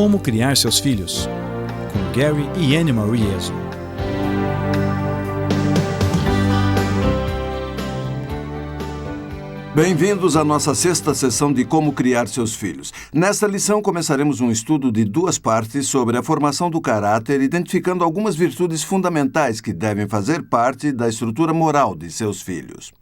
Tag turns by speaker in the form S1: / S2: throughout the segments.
S1: Como criar seus filhos, com Gary e Anne Marie Ezo.
S2: Bem-vindos à nossa sexta sessão de Como Criar Seus Filhos. Nesta lição, começaremos um estudo de duas partes sobre a formação do caráter, identificando algumas virtudes fundamentais que devem fazer parte da estrutura moral de seus filhos.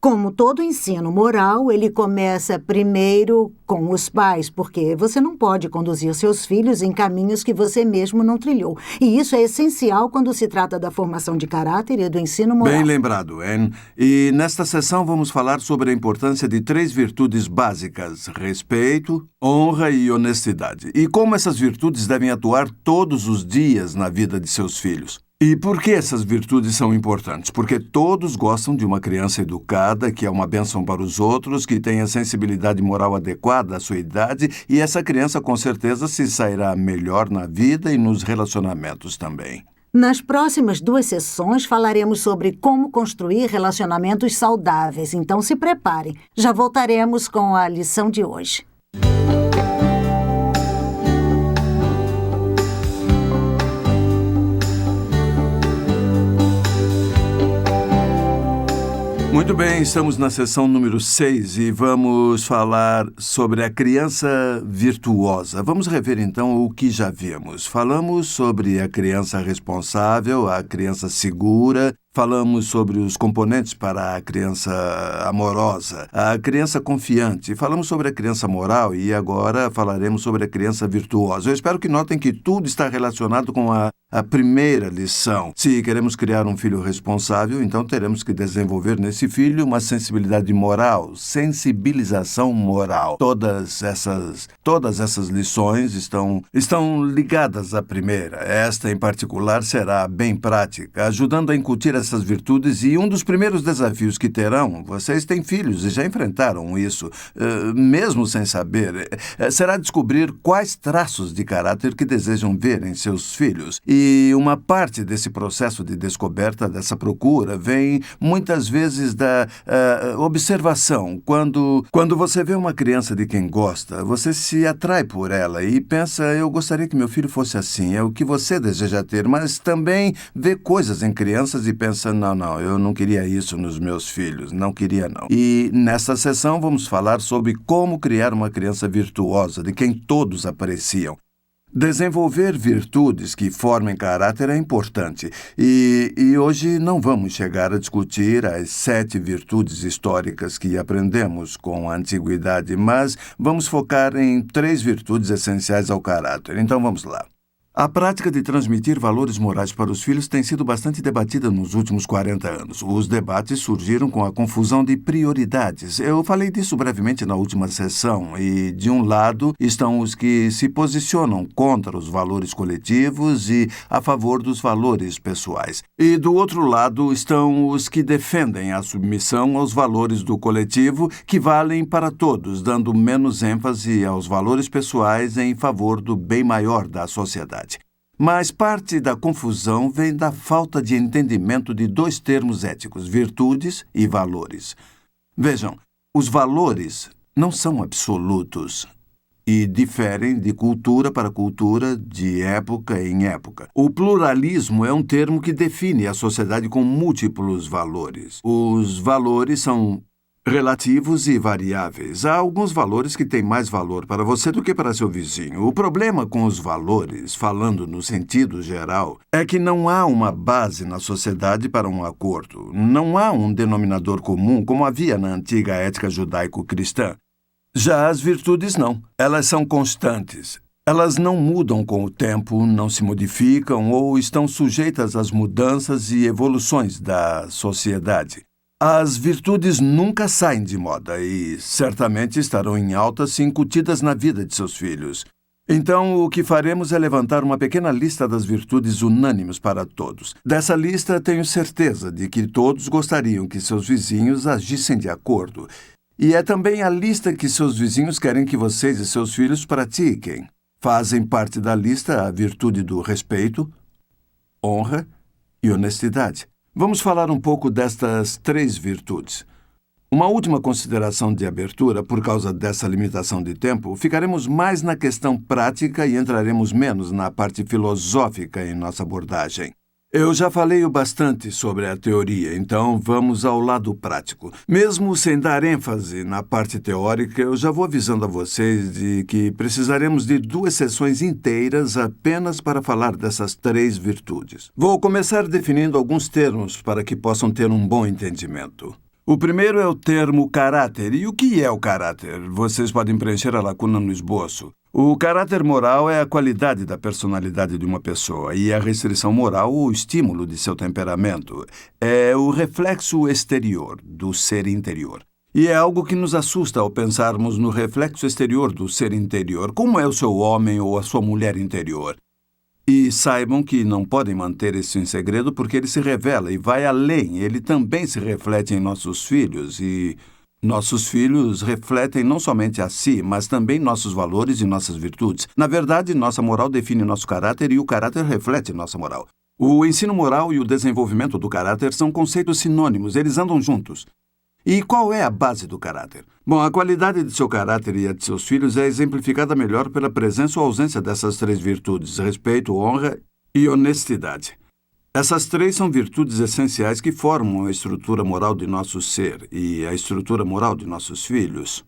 S3: Como todo ensino moral, ele começa primeiro com os pais, porque você não pode conduzir seus filhos em caminhos que você mesmo não trilhou. E isso é essencial quando se trata da formação de caráter e do ensino moral.
S2: Bem lembrado, Anne. E nesta sessão vamos falar sobre a importância de três virtudes básicas: respeito, honra e honestidade. E como essas virtudes devem atuar todos os dias na vida de seus filhos. E por que essas virtudes são importantes? Porque todos gostam de uma criança educada, que é uma bênção para os outros, que tenha sensibilidade moral adequada à sua idade, e essa criança com certeza se sairá melhor na vida e nos relacionamentos também.
S3: Nas próximas duas sessões falaremos sobre como construir relacionamentos saudáveis, então se preparem. Já voltaremos com a lição de hoje.
S2: Muito bem, estamos na sessão número 6 e vamos falar sobre a criança virtuosa. Vamos rever então o que já vimos. Falamos sobre a criança responsável, a criança segura. Falamos sobre os componentes para a criança amorosa, a criança confiante. Falamos sobre a criança moral e agora falaremos sobre a criança virtuosa. Eu espero que notem que tudo está relacionado com a primeira lição. Se queremos criar um filho responsável, então teremos que desenvolver nesse filho uma sensibilidade moral, sensibilização moral. Todas essas lições estão ligadas à primeira. Esta, em particular, será bem prática, ajudando a incutir essas virtudes, e um dos primeiros desafios que terão, vocês têm filhos e já enfrentaram isso, mesmo sem saber, será descobrir quais traços de caráter que desejam ver em seus filhos. E uma parte desse processo de descoberta, dessa procura, vem muitas vezes da observação. Quando você vê uma criança de quem gosta, você se atrai por ela e pensa, eu gostaria que meu filho fosse assim, é o que você deseja ter, mas também vê coisas em crianças e pensa, não, eu não queria isso nos meus filhos, não queria não. E nesta sessão vamos falar sobre como criar uma criança virtuosa, de quem todos apreciam. Desenvolver virtudes que formem caráter é importante e hoje não vamos chegar a discutir as 7 virtudes históricas que aprendemos com a antiguidade, mas vamos focar em 3 virtudes essenciais ao caráter. Então vamos lá. A prática de transmitir valores morais para os filhos tem sido bastante debatida nos últimos 40 anos. Os debates surgiram com a confusão de prioridades. Eu falei disso brevemente na última sessão, e de um lado estão os que se posicionam contra os valores coletivos e a favor dos valores pessoais. E do outro lado estão os que defendem a submissão aos valores do coletivo, que valem para todos, dando menos ênfase aos valores pessoais em favor do bem maior da sociedade. Mas parte da confusão vem da falta de entendimento de 2 termos éticos, virtudes e valores. Vejam, os valores não são absolutos e diferem de cultura para cultura, de época em época. O pluralismo é um termo que define a sociedade com múltiplos valores. Os valores são relativos e variáveis. Há alguns valores que têm mais valor para você do que para seu vizinho. O problema com os valores, falando no sentido geral, é que não há uma base na sociedade para um acordo. Não há um denominador comum como havia na antiga ética judaico-cristã. Já as virtudes não. Elas são constantes. Elas não mudam com o tempo, não se modificam ou estão sujeitas às mudanças e evoluções da sociedade. As virtudes nunca saem de moda e certamente estarão em alta se incutidas na vida de seus filhos. Então, o que faremos é levantar uma pequena lista das virtudes unânimes para todos. Dessa lista, tenho certeza de que todos gostariam que seus vizinhos agissem de acordo. E é também a lista que seus vizinhos querem que vocês e seus filhos pratiquem. Fazem parte da lista a virtude do respeito, honra e honestidade. Vamos falar um pouco destas 3 virtudes. Uma última consideração de abertura, por causa dessa limitação de tempo, ficaremos mais na questão prática e entraremos menos na parte filosófica em nossa abordagem. Eu já falei o bastante sobre a teoria, então vamos ao lado prático. Mesmo sem dar ênfase na parte teórica, eu já vou avisando a vocês de que precisaremos de 2 sessões inteiras apenas para falar dessas 3 virtudes. Vou começar definindo alguns termos para que possam ter um bom entendimento. O primeiro é o termo caráter. E o que é o caráter? Vocês podem preencher a lacuna no esboço. O caráter moral é a qualidade da personalidade de uma pessoa e a restrição moral o estímulo de seu temperamento. É o reflexo exterior do ser interior. E é algo que nos assusta ao pensarmos no reflexo exterior do ser interior. Como é o seu homem ou a sua mulher interior? E saibam que não podem manter isso em segredo porque ele se revela e vai além. Ele também se reflete em nossos filhos e nossos filhos refletem não somente a si, mas também nossos valores e nossas virtudes. Na verdade, nossa moral define nosso caráter e o caráter reflete nossa moral. O ensino moral e o desenvolvimento do caráter são conceitos sinônimos, eles andam juntos. E qual é a base do caráter? Bom, a qualidade de seu caráter e a de seus filhos é exemplificada melhor pela presença ou ausência dessas 3 virtudes: respeito, honra e honestidade. Essas 3 são virtudes essenciais que formam a estrutura moral de nosso ser e a estrutura moral de nossos filhos.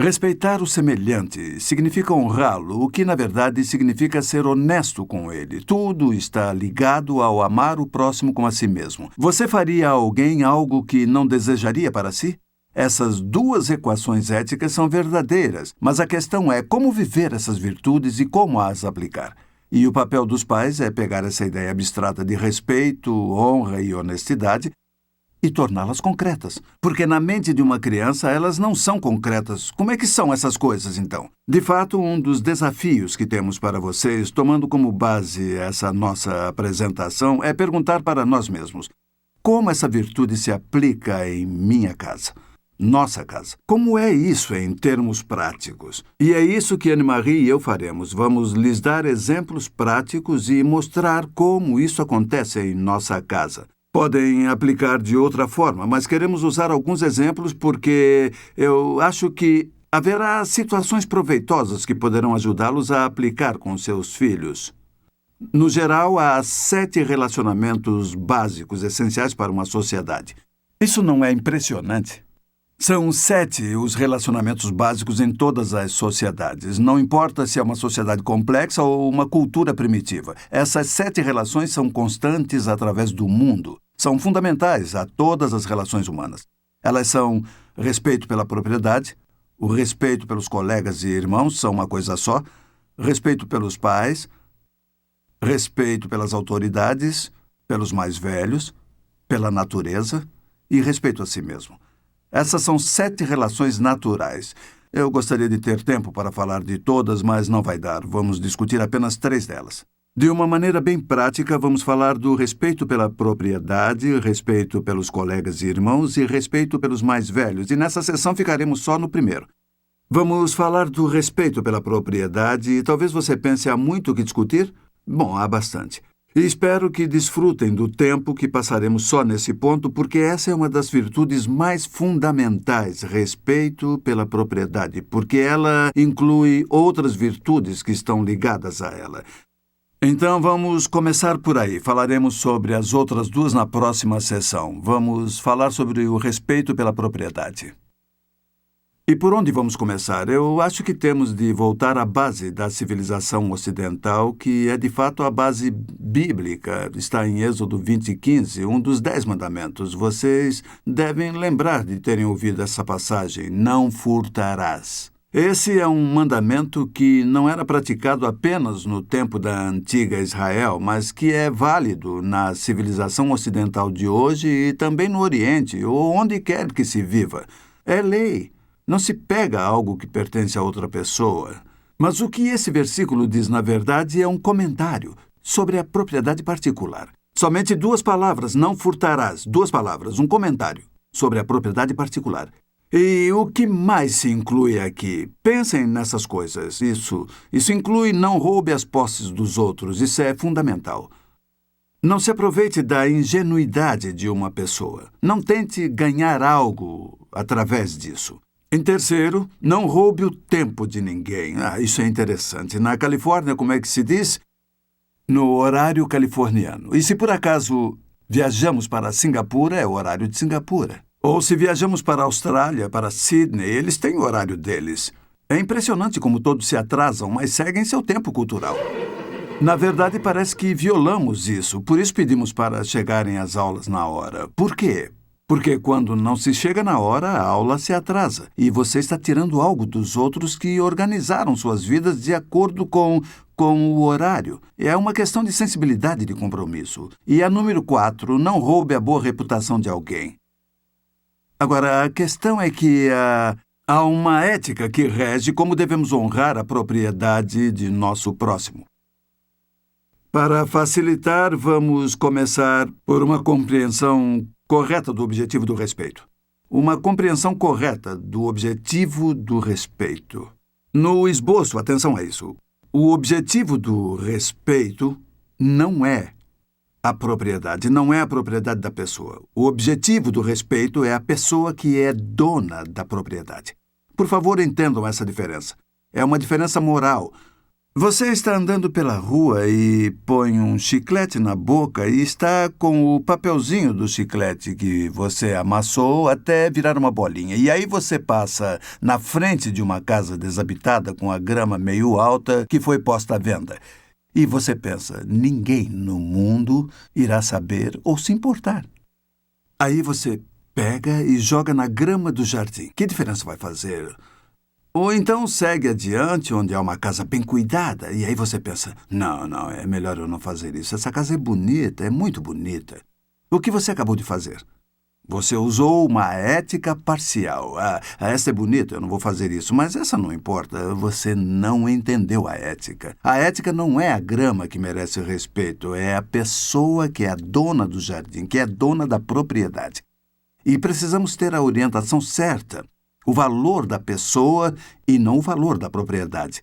S2: Respeitar o semelhante significa honrá-lo, o que, na verdade, significa ser honesto com ele. Tudo está ligado ao amar o próximo como a si mesmo. Você faria a alguém algo que não desejaria para si? Essas 2 equações éticas são verdadeiras, mas a questão é como viver essas virtudes e como as aplicar. E o papel dos pais é pegar essa ideia abstrata de respeito, honra e honestidade e torná-las concretas. Porque na mente de uma criança elas não são concretas. Como é que são essas coisas, então? De fato, um dos desafios que temos para vocês, tomando como base essa nossa apresentação, é perguntar para nós mesmos: como essa virtude se aplica em minha casa? Nossa casa. Como é isso em termos práticos? E é isso que Anne-Marie e eu faremos. Vamos lhes dar exemplos práticos e mostrar como isso acontece em nossa casa. Podem aplicar de outra forma, mas queremos usar alguns exemplos porque eu acho que haverá situações proveitosas que poderão ajudá-los a aplicar com seus filhos. No geral, há 7 relacionamentos básicos essenciais para uma sociedade. Isso não é impressionante? São 7 os relacionamentos básicos em todas as sociedades. Não importa se é uma sociedade complexa ou uma cultura primitiva. Essas 7 relações são constantes através do mundo. São fundamentais a todas as relações humanas. Elas são respeito pela propriedade, o respeito pelos colegas e irmãos são uma coisa só, respeito pelos pais, respeito pelas autoridades, pelos mais velhos, pela natureza e respeito a si mesmo. Essas são 7 relações naturais. Eu gostaria de ter tempo para falar de todas, mas não vai dar. Vamos discutir apenas 3 delas. De uma maneira bem prática, vamos falar do respeito pela propriedade, respeito pelos colegas e irmãos e respeito pelos mais velhos. E nessa sessão ficaremos só no primeiro. Vamos falar do respeito pela propriedade e talvez você pense há muito o que discutir? Bom, há bastante. E espero que desfrutem do tempo que passaremos só nesse ponto, porque essa é uma das virtudes mais fundamentais, respeito pela propriedade, porque ela inclui outras virtudes que estão ligadas a ela. Então vamos começar por aí. Falaremos sobre as outras 2 na próxima sessão. Vamos falar sobre o respeito pela propriedade. E por onde vamos começar? Eu acho que temos de voltar à base da civilização ocidental, que é de fato a base bíblica. Está em Êxodo 20:15, um dos 10 mandamentos. Vocês devem lembrar de terem ouvido essa passagem: não furtarás. Esse é um mandamento que não era praticado apenas no tempo da antiga Israel, mas que é válido na civilização ocidental de hoje e também no Oriente, ou onde quer que se viva. É lei. Não se pega algo que pertence a outra pessoa. Mas o que esse versículo diz, na verdade, é um comentário sobre a propriedade particular. Somente 2 palavras, não furtarás. 2 palavras, um comentário sobre a propriedade particular. E o que mais se inclui aqui? Pensem nessas coisas. Isso inclui não roube as posses dos outros. Isso é fundamental. Não se aproveite da ingenuidade de uma pessoa. Não tente ganhar algo através disso. Em terceiro, não roube o tempo de ninguém. Isso é interessante. Na Califórnia, como é que se diz? No horário californiano. E se por acaso viajamos para Singapura, é o horário de Singapura. Ou se viajamos para a Austrália, para Sydney, eles têm o horário deles. É impressionante como todos se atrasam, mas seguem seu tempo cultural. Na verdade, parece que violamos isso. Por isso pedimos para chegarem às aulas na hora. Por quê? Porque quando não se chega na hora, a aula se atrasa. E você está tirando algo dos outros que organizaram suas vidas de acordo com o horário. É uma questão de sensibilidade e de compromisso. E a número 4, não roube a boa reputação de alguém. Agora, a questão é que há uma ética que rege como devemos honrar a propriedade de nosso próximo. Para facilitar, vamos começar por uma compreensão correta do objetivo do respeito. Uma compreensão correta do objetivo do respeito. No esboço, atenção a isso. O objetivo do respeito não é a propriedade, não é a propriedade da pessoa. O objetivo do respeito é a pessoa que é dona da propriedade. Por favor, entendam essa diferença. É uma diferença moral. Você está andando pela rua e põe um chiclete na boca e está com o papelzinho do chiclete que você amassou até virar uma bolinha. E aí você passa na frente de uma casa desabitada com a grama meio alta que foi posta à venda. E você pensa, ninguém no mundo irá saber ou se importar. Aí você pega e joga na grama do jardim. Que diferença vai fazer? Ou então segue adiante, onde há uma casa bem cuidada, e aí você pensa, não, é melhor eu não fazer isso. Essa casa é bonita, é muito bonita. O que você acabou de fazer? Você usou uma ética parcial. Essa é bonita, eu não vou fazer isso, mas essa não importa. Você não entendeu a ética. A ética não é a grama que merece respeito, é a pessoa que é a dona do jardim, que é a dona da propriedade. E precisamos ter a orientação certa. O valor da pessoa e não o valor da propriedade.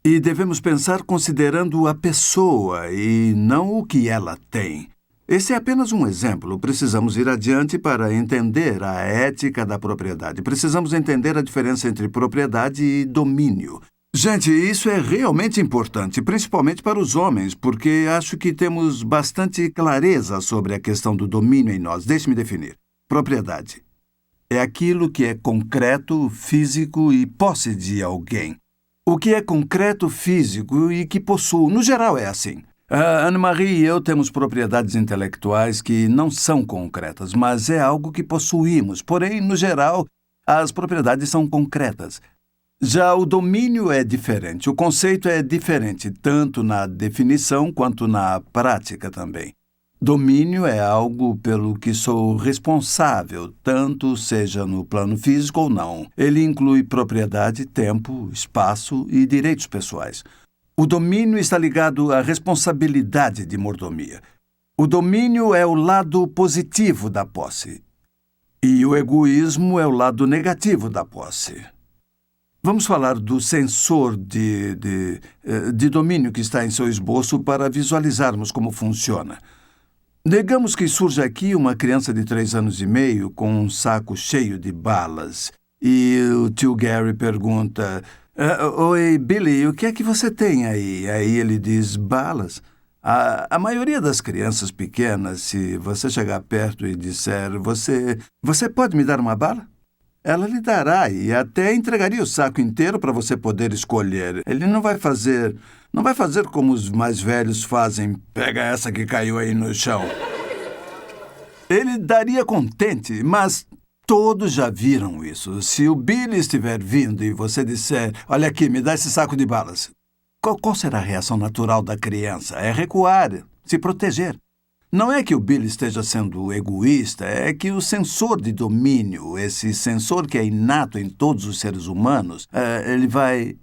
S2: E devemos pensar considerando a pessoa e não o que ela tem. Esse é apenas um exemplo. Precisamos ir adiante para entender a ética da propriedade. Precisamos entender a diferença entre propriedade e domínio. Gente, isso é realmente importante, principalmente para os homens, porque acho que temos bastante clareza sobre a questão do domínio em nós. Deixe-me definir. Propriedade é aquilo que é concreto, físico e posse de alguém. O que é concreto, físico e que possuo, no geral, é assim. A Anne-Marie e eu temos propriedades intelectuais que não são concretas, mas é algo que possuímos. Porém, no geral, as propriedades são concretas. Já o domínio é diferente. O conceito é diferente, tanto na definição quanto na prática também. Domínio é algo pelo que sou responsável, tanto seja no plano físico ou não. Ele inclui propriedade, tempo, espaço e direitos pessoais. O domínio está ligado à responsabilidade de mordomia. O domínio é o lado positivo da posse. E o egoísmo é o lado negativo da posse. Vamos falar do sensor de domínio que está em seu esboço para visualizarmos como funciona. Digamos que surge aqui uma criança de 3 anos e meio com um saco cheio de balas. E o tio Gary pergunta, Oi, Billy, o que é que você tem aí? Aí ele diz, balas. A maioria das crianças pequenas, se você chegar perto e disser, você pode me dar uma bala? Ela lhe dará e até entregaria o saco inteiro para você poder escolher. Ele não vai fazer como os mais velhos fazem. Pega essa que caiu aí no chão. Ele daria contente, mas todos já viram isso. Se o Billy estiver vindo e você disser, olha aqui, me dá esse saco de balas. Qual será a reação natural da criança? É recuar, se proteger. Não é que o Billy esteja sendo egoísta, é que o sensor de domínio, esse sensor que é inato em todos os seres humanos, ele vai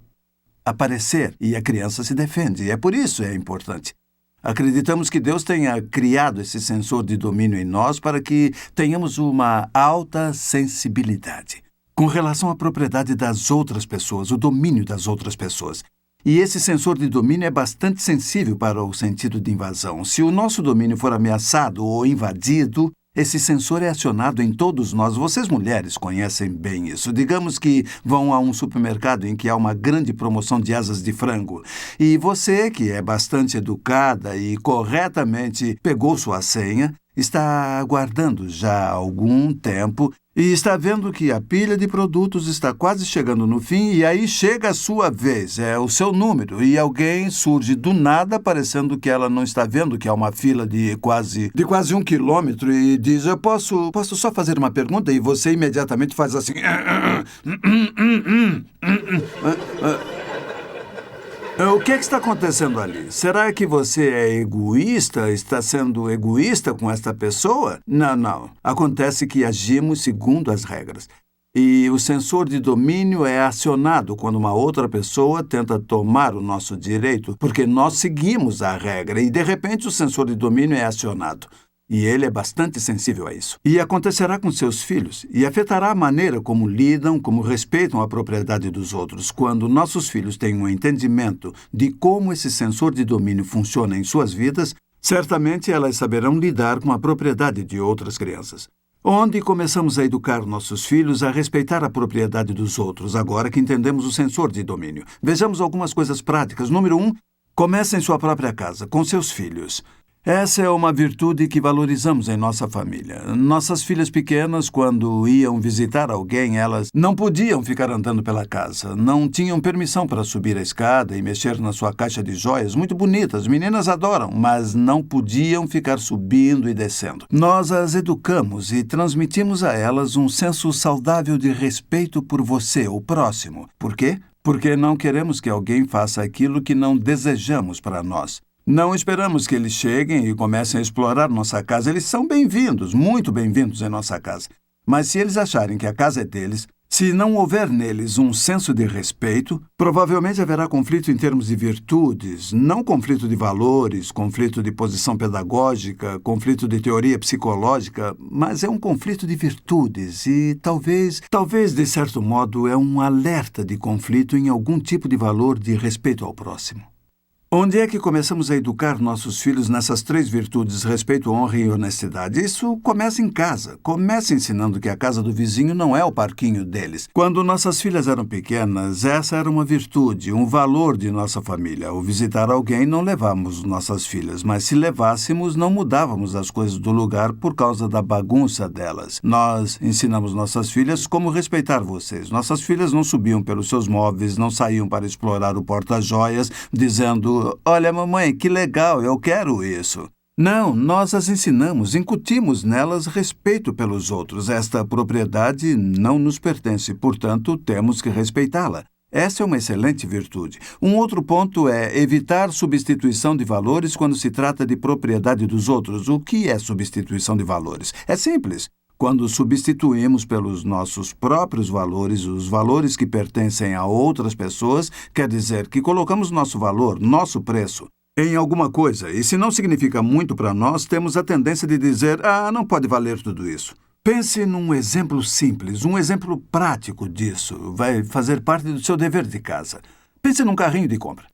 S2: aparecer e a criança se defende. E é por isso é importante. Acreditamos que Deus tenha criado esse sensor de domínio em nós para que tenhamos uma alta sensibilidade com relação à propriedade das outras pessoas, o domínio das outras pessoas. E esse sensor de domínio é bastante sensível para o sentido de invasão. Se o nosso domínio for ameaçado ou invadido, esse sensor é acionado em todos nós. Vocês, mulheres, conhecem bem isso. Digamos que vão a um supermercado em que há uma grande promoção de asas de frango. E você, que é bastante educada e corretamente pegou sua senha, está aguardando já há algum tempo e está vendo que a pilha de produtos está quase chegando no fim e aí chega a sua vez, é o seu número, e alguém surge do nada parecendo que ela não está vendo que há uma fila de quase 1 quilômetro e diz, eu posso só fazer uma pergunta? E você imediatamente faz assim... O que está acontecendo ali? Será que você é egoísta? Está sendo egoísta com esta pessoa? Não. Acontece que agimos segundo as regras. E o sensor de domínio é acionado quando uma outra pessoa tenta tomar o nosso direito, porque nós seguimos a regra e, de repente, o sensor de domínio é acionado. E ele é bastante sensível a isso. E acontecerá com seus filhos, e afetará a maneira como lidam, como respeitam a propriedade dos outros. Quando nossos filhos têm um entendimento de como esse sensor de domínio funciona em suas vidas, certamente elas saberão lidar com a propriedade de outras crianças. Onde começamos a educar nossos filhos a respeitar a propriedade dos outros, agora que entendemos o sensor de domínio. Vejamos algumas coisas práticas. Número 1, comece em sua própria casa, com seus filhos. Essa é uma virtude que valorizamos em nossa família. Nossas filhas pequenas, quando iam visitar alguém, elas não podiam ficar andando pela casa. Não tinham permissão para subir a escada e mexer na sua caixa de joias, muito bonitas, meninas adoram, mas não podiam ficar subindo e descendo. Nós as educamos e transmitimos a elas um senso saudável de respeito por você, o próximo. Por quê? Porque não queremos que alguém faça aquilo que não desejamos para nós. Não esperamos que eles cheguem e comecem a explorar nossa casa. Eles são bem-vindos, muito bem-vindos em nossa casa. Mas se eles acharem que a casa é deles, se não houver neles um senso de respeito, provavelmente haverá conflito em termos de virtudes, não conflito de valores, conflito de posição pedagógica, conflito de teoria psicológica, mas é um conflito de virtudes e talvez, de certo modo, é um alerta de conflito em algum tipo de valor de respeito ao próximo. Onde é que começamos a educar nossos filhos nessas 3 virtudes, respeito, honra e honestidade? Isso começa em casa. Começa ensinando que a casa do vizinho não é o parquinho deles. Quando nossas filhas eram pequenas, essa era uma virtude, um valor de nossa família. Ao visitar alguém, não levávamos nossas filhas, mas se levássemos, não mudávamos as coisas do lugar por causa da bagunça delas. Nós ensinamos nossas filhas como respeitar vocês. Nossas filhas não subiam pelos seus móveis, não saíam para explorar o porta-joias, dizendo: olha, mamãe, que legal, eu quero isso. Não, nós as ensinamos, incutimos nelas respeito pelos outros. Esta propriedade não nos pertence, portanto, temos que respeitá-la. Essa é uma excelente virtude. Um outro ponto é evitar substituição de valores quando se trata de propriedade dos outros. O que é substituição de valores? É simples. Quando substituímos pelos nossos próprios valores os valores que pertencem a outras pessoas, quer dizer que colocamos nosso valor, nosso preço, em alguma coisa. E se não significa muito para nós, temos a tendência de dizer, não pode valer tudo isso. Pense num exemplo simples, um exemplo prático disso. Vai fazer parte do seu dever de casa. Pense num carrinho de compra.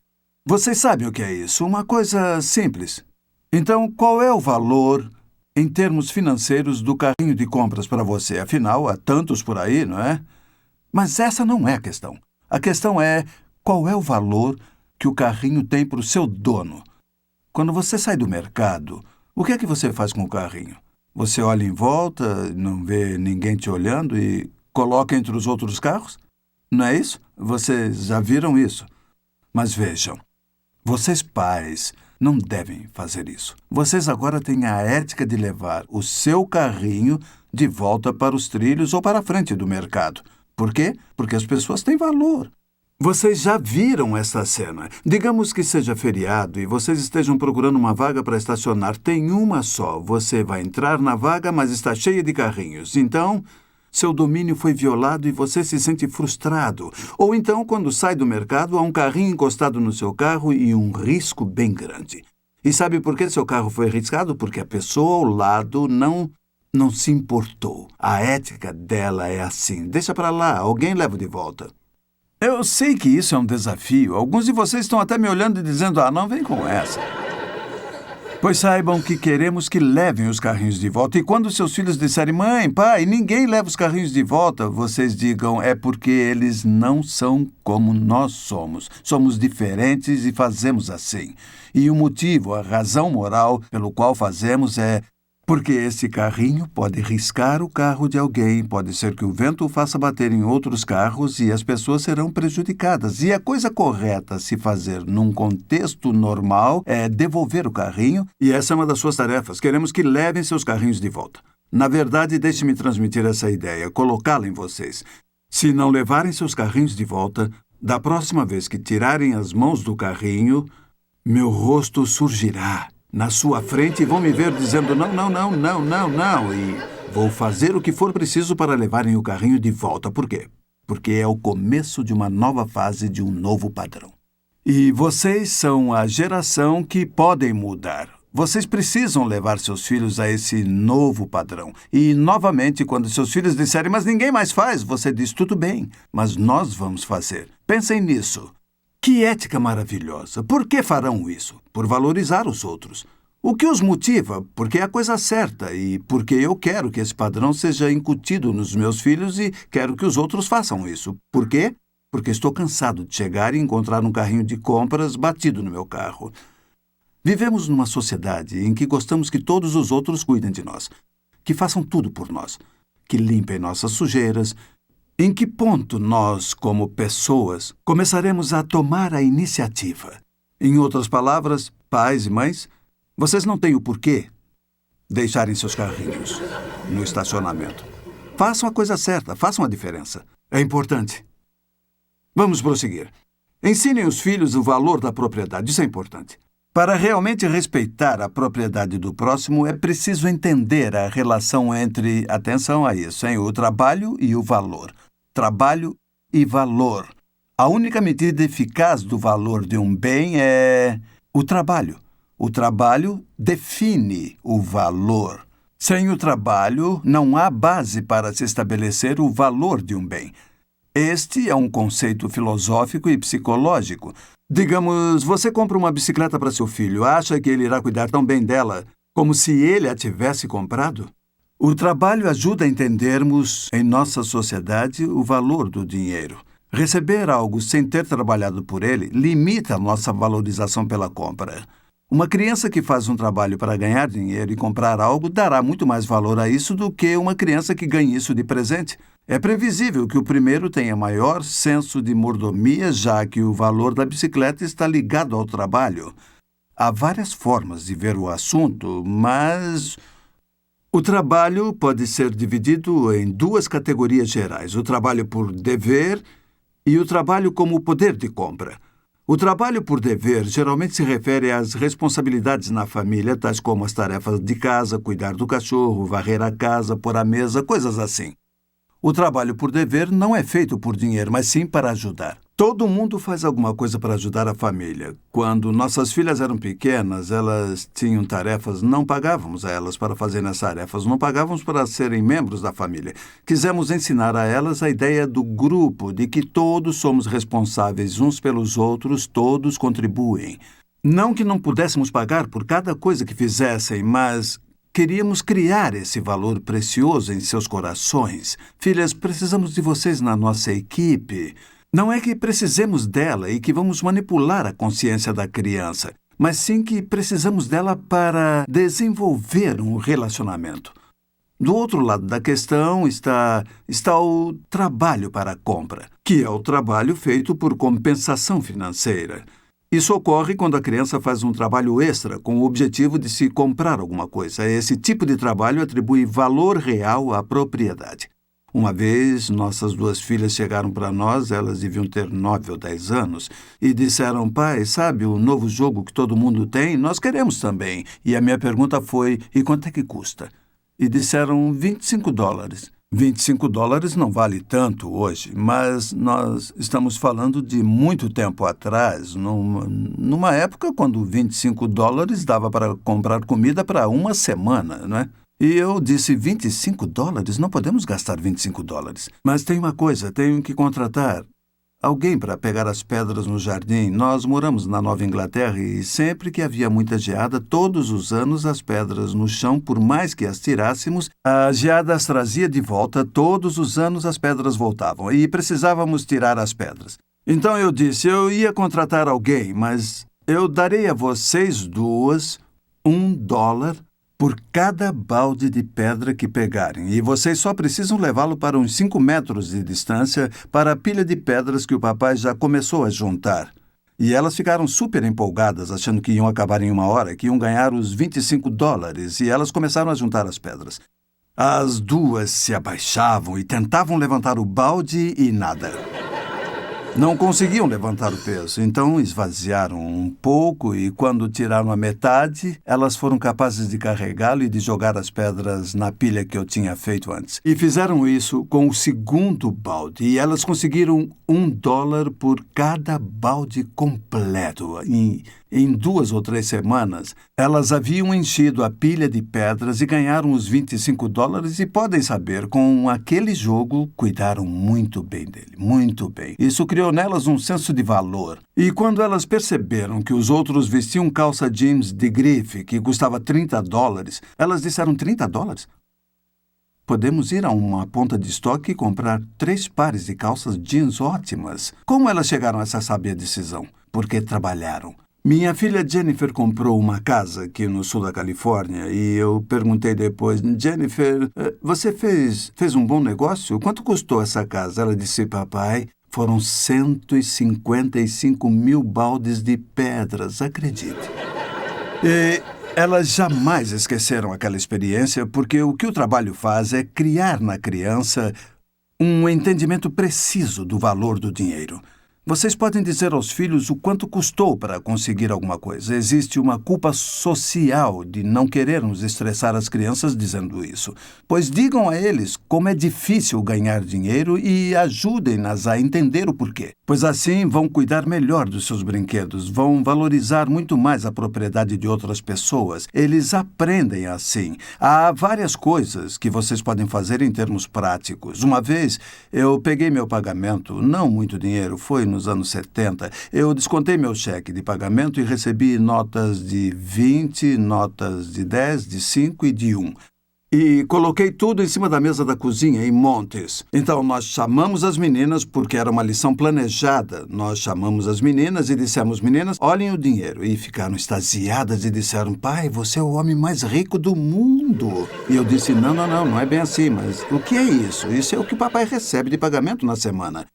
S2: Vocês sabem o que é isso? Uma coisa simples. Então, qual é o valor em termos financeiros do carrinho de compras para você? Afinal, há tantos por aí, não é? Mas essa não é a questão. A questão é qual é o valor que o carrinho tem para o seu dono. Quando você sai do mercado, o que é que você faz com o carrinho? Você olha em volta, não vê ninguém te olhando e coloca entre os outros carros? Não é isso? Vocês já viram isso? Mas vejam, vocês pais não devem fazer isso. Vocês agora têm a ética de levar o seu carrinho de volta para os trilhos ou para a frente do mercado. Por quê? Porque as pessoas têm valor. Vocês já viram essa cena. Digamos que seja feriado e vocês estejam procurando uma vaga para estacionar. Tem uma só. Você vai entrar na vaga, mas está cheia de carrinhos. Então, seu domínio foi violado e você se sente frustrado. Ou então, quando sai do mercado, há um carrinho encostado no seu carro e um risco bem grande. E sabe por que seu carro foi arriscado? Porque a pessoa ao lado não se importou. A ética dela é assim. Deixa para lá, alguém leva de volta. Eu sei que isso é um desafio. Alguns de vocês estão até me olhando e dizendo, não vem com essa. Pois saibam que queremos que levem os carrinhos de volta. E quando seus filhos disserem, mãe, pai, ninguém leva os carrinhos de volta, vocês digam, é porque eles não são como nós somos. Somos diferentes e fazemos assim. E o motivo, a razão moral pelo qual fazemos é porque esse carrinho pode riscar o carro de alguém, pode ser que o vento o faça bater em outros carros e as pessoas serão prejudicadas. E a coisa correta a se fazer num contexto normal é devolver o carrinho, e essa é uma das suas tarefas. Queremos que levem seus carrinhos de volta. Na verdade, deixe-me transmitir essa ideia, colocá-la em vocês. Se não levarem seus carrinhos de volta, da próxima vez que tirarem as mãos do carrinho, meu rosto surgirá na sua frente e vão me ver dizendo não, e vou fazer o que for preciso para levarem o carrinho de volta. Por quê? Porque é o começo de uma nova fase, de um novo padrão. E vocês são a geração que podem mudar. Vocês precisam levar seus filhos a esse novo padrão. E, novamente, quando seus filhos disserem, mas ninguém mais faz, você diz, tudo bem, mas nós vamos fazer. Pensem nisso. Que ética maravilhosa! Por que farão isso? Por valorizar os outros. O que os motiva? Porque é a coisa certa e porque eu quero que esse padrão seja incutido nos meus filhos e quero que os outros façam isso. Por quê? Porque estou cansado de chegar e encontrar um carrinho de compras batido no meu carro. Vivemos numa sociedade em que gostamos que todos os outros cuidem de nós, que façam tudo por nós, que limpem nossas sujeiras. Em que ponto nós, como pessoas, começaremos a tomar a iniciativa? Em outras palavras, pais e mães, vocês não têm o porquê deixarem seus carrinhos no estacionamento. Façam a coisa certa, façam a diferença. É importante. Vamos prosseguir. Ensinem os filhos o valor da propriedade, isso é importante. Para realmente respeitar a propriedade do próximo, é preciso entender a relação entre, atenção a isso, o trabalho e o valor. Trabalho e valor. A única medida eficaz do valor de um bem é o trabalho. O trabalho define o valor. Sem o trabalho, não há base para se estabelecer o valor de um bem. Este é um conceito filosófico e psicológico. Digamos, você compra uma bicicleta para seu filho, acha que ele irá cuidar tão bem dela como se ele a tivesse comprado? O trabalho ajuda a entendermos, em nossa sociedade, o valor do dinheiro. Receber algo sem ter trabalhado por ele limita a nossa valorização pela compra. Uma criança que faz um trabalho para ganhar dinheiro e comprar algo dará muito mais valor a isso do que uma criança que ganhe isso de presente. É previsível que o primeiro tenha maior senso de mordomia, já que o valor da bicicleta está ligado ao trabalho. Há várias formas de ver o assunto, mas o trabalho pode ser dividido em duas categorias gerais: o trabalho por dever e o trabalho como poder de compra. O trabalho por dever geralmente se refere às responsabilidades na família, tais como as tarefas de casa, cuidar do cachorro, varrer a casa, pôr a mesa, coisas assim. O trabalho por dever não é feito por dinheiro, mas sim para ajudar. Todo mundo faz alguma coisa para ajudar a família. Quando nossas filhas eram pequenas, elas tinham tarefas, não pagávamos a elas para fazerem as tarefas, não pagávamos para serem membros da família. Quisemos ensinar a elas a ideia do grupo, de que todos somos responsáveis uns pelos outros, todos contribuem. Não que não pudéssemos pagar por cada coisa que fizessem, mas queríamos criar esse valor precioso em seus corações. Filhas, precisamos de vocês na nossa equipe. Não é que precisemos dela e que vamos manipular a consciência da criança, mas sim que precisamos dela para desenvolver um relacionamento. Do outro lado da questão está o trabalho para a compra, que é o trabalho feito por compensação financeira. Isso ocorre quando a criança faz um trabalho extra com o objetivo de se comprar alguma coisa. Esse tipo de trabalho atribui valor real à propriedade. Uma vez, nossas duas filhas chegaram para nós, elas deviam ter 9 ou 10 anos, e disseram, pai, sabe o novo jogo que todo mundo tem? Nós queremos também. E a minha pergunta foi, e quanto é que custa? E disseram $25. $25 não vale tanto hoje, mas nós estamos falando de muito tempo atrás, numa época quando $25 dava para comprar comida para uma semana, não é? E eu disse, $25? Não podemos gastar $25. Mas tem uma coisa, tenho que contratar alguém para pegar as pedras no jardim. Nós moramos na Nova Inglaterra e sempre que havia muita geada, todos os anos as pedras no chão, por mais que as tirássemos, a geada as trazia de volta. Todos os anos as pedras voltavam e precisávamos tirar as pedras. Então eu disse, eu ia contratar alguém, mas eu darei a vocês duas $1 por cada balde de pedra que pegarem, e vocês só precisam levá-lo para uns 5 metros de distância para a pilha de pedras que o papai já começou a juntar. E elas ficaram super empolgadas, achando que iam acabar em 1 hora, que iam ganhar os $25, e elas começaram a juntar as pedras. As duas se abaixavam e tentavam levantar o balde e nada. Não conseguiam levantar o peso, então esvaziaram um pouco e, quando tiraram a metade, elas foram capazes de carregá-lo e de jogar as pedras na pilha que eu tinha feito antes. E fizeram isso com o segundo balde, e elas conseguiram $1 por cada balde completo. Em 2 ou 3 semanas, elas haviam enchido a pilha de pedras e ganharam os $25, e podem saber, com aquele jogo, cuidaram muito bem dele, muito bem. Isso criou nelas um senso de valor. E quando elas perceberam que os outros vestiam calça jeans de grife que custava $30, elas disseram $30? Podemos ir a uma ponta de estoque e comprar 3 pares de calças jeans ótimas. Como elas chegaram a essa sábia decisão? Porque trabalharam. Minha filha Jennifer comprou uma casa aqui no sul da Califórnia e eu perguntei depois, Jennifer, você fez um bom negócio? Quanto custou essa casa? Ela disse, papai, foram 155 mil baldes de pedras, acredite. E elas jamais esqueceram aquela experiência, porque o que o trabalho faz é criar na criança um entendimento preciso do valor do dinheiro. Vocês podem dizer aos filhos o quanto custou para conseguir alguma coisa. Existe uma culpa social de não querermos estressar as crianças dizendo isso. Pois digam a eles como é difícil ganhar dinheiro e ajudem-nas a entender o porquê. Pois assim vão cuidar melhor dos seus brinquedos, vão valorizar muito mais a propriedade de outras pessoas. Eles aprendem assim. Há várias coisas que vocês podem fazer em termos práticos. Uma vez eu peguei meu pagamento, não muito dinheiro, foi nos anos 70, eu descontei meu cheque de pagamento e recebi notas de 20, notas de 10, de 5 e de 1. E coloquei tudo em cima da mesa da cozinha, em montes. Então, nós chamamos as meninas, porque era uma lição planejada. Nós chamamos as meninas e dissemos, meninas, olhem o dinheiro. E ficaram extasiadas e disseram, pai, você é o homem mais rico do mundo. E eu disse, não é bem assim, mas o que é isso? Isso é o que o papai recebe de pagamento na semana.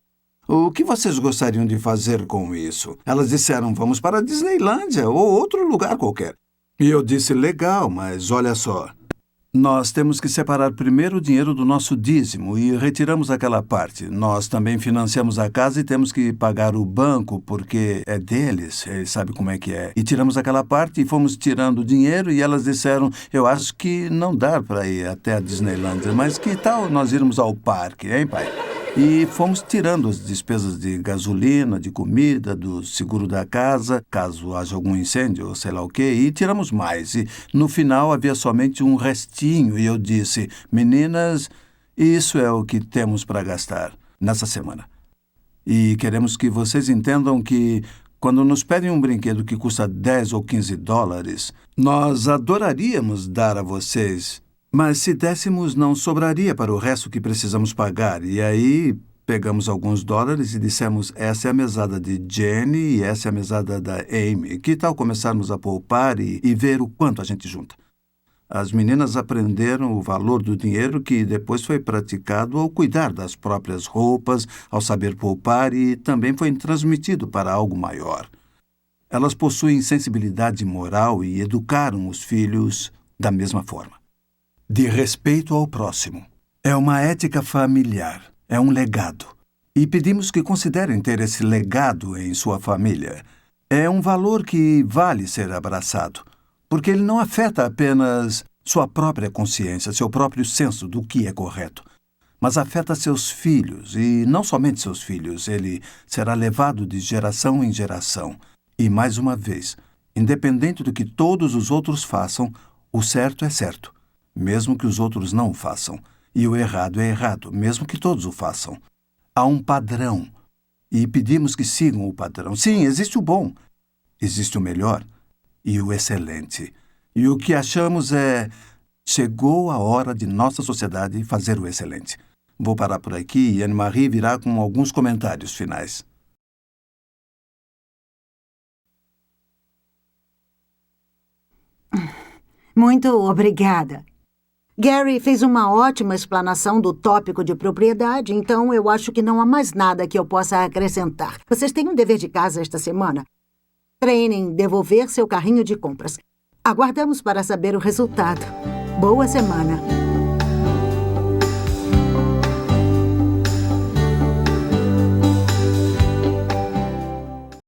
S2: O que vocês gostariam de fazer com isso? Elas disseram, vamos para a Disneylândia ou outro lugar qualquer. E eu disse, legal, mas olha só. Nós temos que separar primeiro o dinheiro do nosso dízimo e retiramos aquela parte. Nós também financiamos a casa e temos que pagar o banco porque é deles, eles sabem como é que é. E tiramos aquela parte e fomos tirando o dinheiro e elas disseram, eu acho que não dá para ir até a Disneylândia, mas que tal nós irmos ao parque, hein, pai? E fomos tirando as despesas de gasolina, de comida, do seguro da casa, caso haja algum incêndio ou sei lá o quê, e tiramos mais. E no final havia somente um restinho e eu disse, meninas, isso é o que temos para gastar nessa semana. E queremos que vocês entendam que quando nos pedem um brinquedo que custa 10 ou 15 dólares, nós adoraríamos dar a vocês. Mas se dessemos, não sobraria para o resto que precisamos pagar. E aí, pegamos alguns dólares e dissemos, essa é a mesada de Jenny e essa é a mesada da Amy. Que tal começarmos a poupar e ver o quanto a gente junta? As meninas aprenderam o valor do dinheiro que depois foi praticado ao cuidar das próprias roupas, ao saber poupar e também foi transmitido para algo maior. Elas possuem sensibilidade moral e educaram os filhos da mesma forma. De respeito ao próximo. É uma ética familiar, é um legado. E pedimos que considerem ter esse legado em sua família. É um valor que vale ser abraçado, porque ele não afeta apenas sua própria consciência, seu próprio senso do que é correto, mas afeta seus filhos, e não somente seus filhos, ele será levado de geração em geração. E, mais uma vez, independente do que todos os outros façam, o certo é certo, mesmo que os outros não o façam. E o errado é errado, mesmo que todos o façam. Há um padrão. e pedimos que sigam o padrão. Sim, existe o bom, existe o melhor e o excelente. E o que achamos é: chegou a hora de nossa sociedade fazer o excelente. Vou parar por aqui e Anne-Marie virá com alguns comentários finais.
S3: Muito obrigada. Gary fez uma ótima explanação do tópico de propriedade, então eu acho que não há mais nada que eu possa acrescentar. Vocês têm um dever de casa esta semana. Treinem devolver seu carrinho de compras. Aguardamos para saber o resultado. Boa semana.